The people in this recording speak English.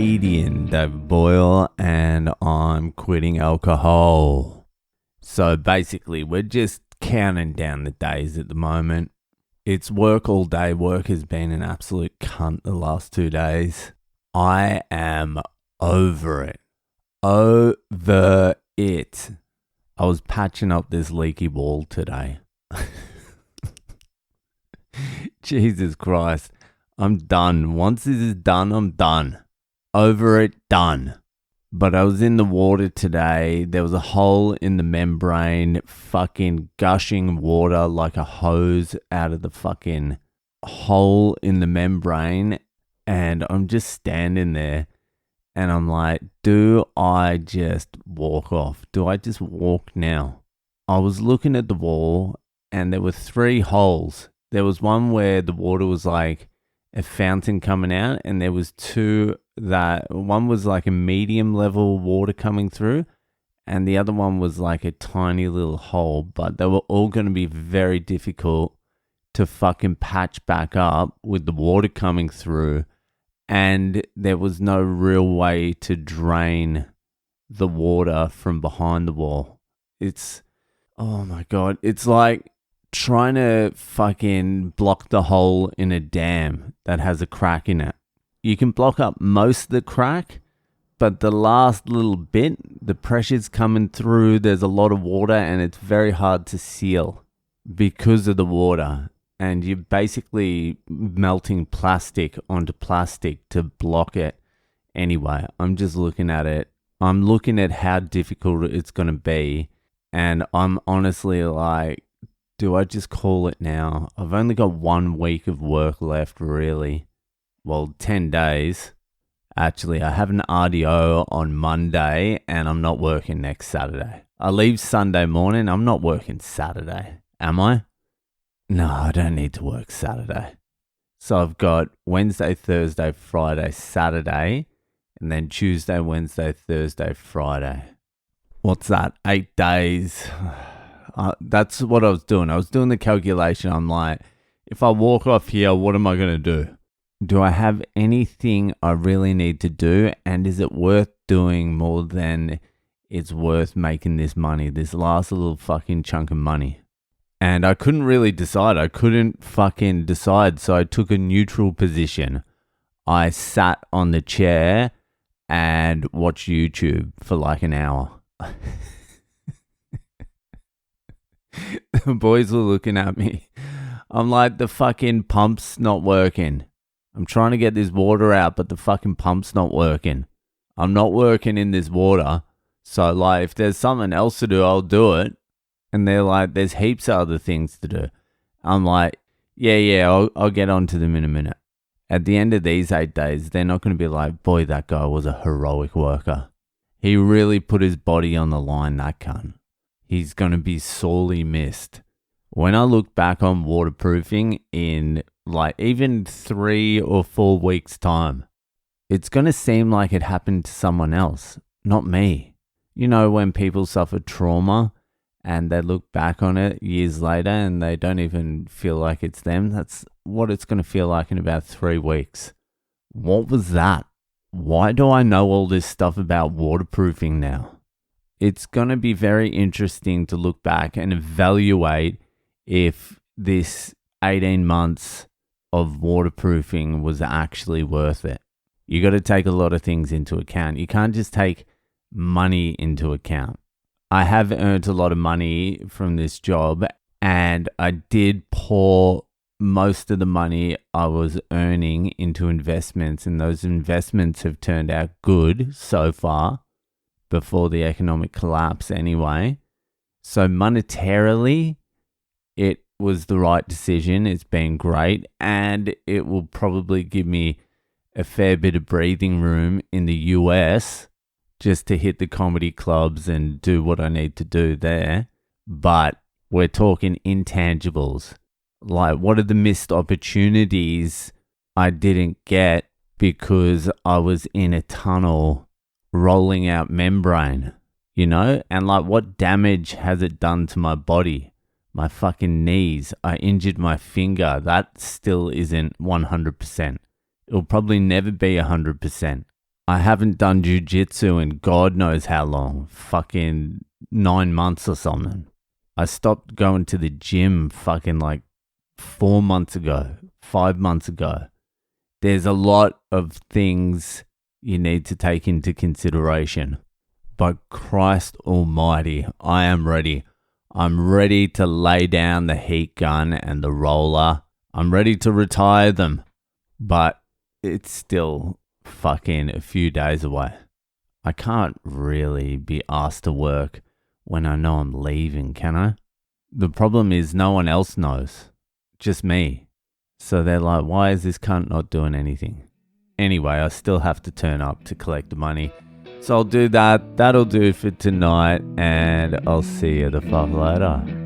comedian David Boyle, and I'm quitting alcohol. So basically, we're just counting down the days at the moment. It's work all day. Work has been an absolute cunt the last 2 days. I am over it. Over it. I was patching up this leaky wall today. Jesus Christ. I'm done. Once this is done, I'm done. Over it, done. But I was in the water today. There was a hole in the membrane, fucking gushing water like a hose out of the fucking hole in the membrane. And I'm just standing there and I'm like, do I just walk off? Do I just walk now? I was looking at the wall and there were 3 holes. There was one where the water was like a fountain coming out, and there was 2 that one was like a medium level water coming through, and the other one was like a tiny little hole, but they were all going to be very difficult to fucking patch back up with the water coming through, and there was no real way to drain the water from behind the wall. Oh my God, it's like trying to fucking block the hole in a dam that has a crack in it. You can block up most of the crack, but the last little bit, the pressure's coming through, there's a lot of water, and it's very hard to seal because of the water. And you're basically melting plastic onto plastic to block it. Anyway, I'm just looking at it. I'm looking at how difficult it's going to be, and I'm honestly like, do I just call it now? I've only got 1 week of work left, really. Well, 10 days. Actually, I have an RDO on Monday and I'm not working next Saturday. I leave Sunday morning. I'm not working Saturday. Am I? No, I don't need to work Saturday. So I've got Wednesday, Thursday, Friday, Saturday, and then Tuesday, Wednesday, Thursday, Friday. What's that? 8 days. That's what I was doing. I was doing the calculation. I'm like, if I walk off here, what am I going to do? Do I have anything I really need to do? And is it worth doing more than it's worth making this money, this last little fucking chunk of money? And I couldn't really decide. I couldn't fucking decide. So I took a neutral position. I sat on the chair and watched YouTube for like an hour. The boys were looking at me. I'm like, the fucking pump's not working. I'm trying to get this water out, but the fucking pump's not working. I'm not working in this water. So, like, if there's something else to do, I'll do it. And they're like, there's heaps of other things to do. I'm like, yeah, I'll get onto them in a minute. At the end of these 8 days, they're not going to be like, boy, that guy was a heroic worker. He really put his body on the line, that cunt. He's going to be sorely missed. When I look back on waterproofing in like even 3 or 4 weeks' time, it's going to seem like it happened to someone else, not me. You know, when people suffer trauma and they look back on it years later and they don't even feel like it's them, that's what it's going to feel like in about 3 weeks. What was that? Why do I know all this stuff about waterproofing now? It's going to be very interesting to look back and evaluate if this 18 months of waterproofing was actually worth it. You got to take a lot of things into account. You can't just take money into account. I have earned a lot of money from this job, and I did pour most of the money I was earning into investments, and those investments have turned out good so far before the economic collapse anyway. So monetarily, it was the right decision. It's been great, and it will probably give me a fair bit of breathing room in the US just to hit the comedy clubs and do what I need to do there. But we're talking intangibles. Like, what are the missed opportunities I didn't get because I was in a tunnel rolling out membrane, you know? And like, what damage has it done to my body? My fucking knees. I injured my finger. That still isn't 100%. It'll probably never be 100%. I haven't done jujitsu in God knows how long. Fucking 9 months or something. I stopped going to the gym fucking like 4 months ago, 5 months ago. There's a lot of things you need to take into consideration. But Christ Almighty, I am ready. I'm ready to lay down the heat gun and the roller. I'm ready to retire them. But it's still fucking a few days away. I can't really be asked to work when I know I'm leaving, can I? The problem is no one else knows. Just me. So they're like, why is this cunt not doing anything? Anyway, I still have to turn up to collect the money. So I'll do that. That'll do for tonight. And I'll see you the fuck later.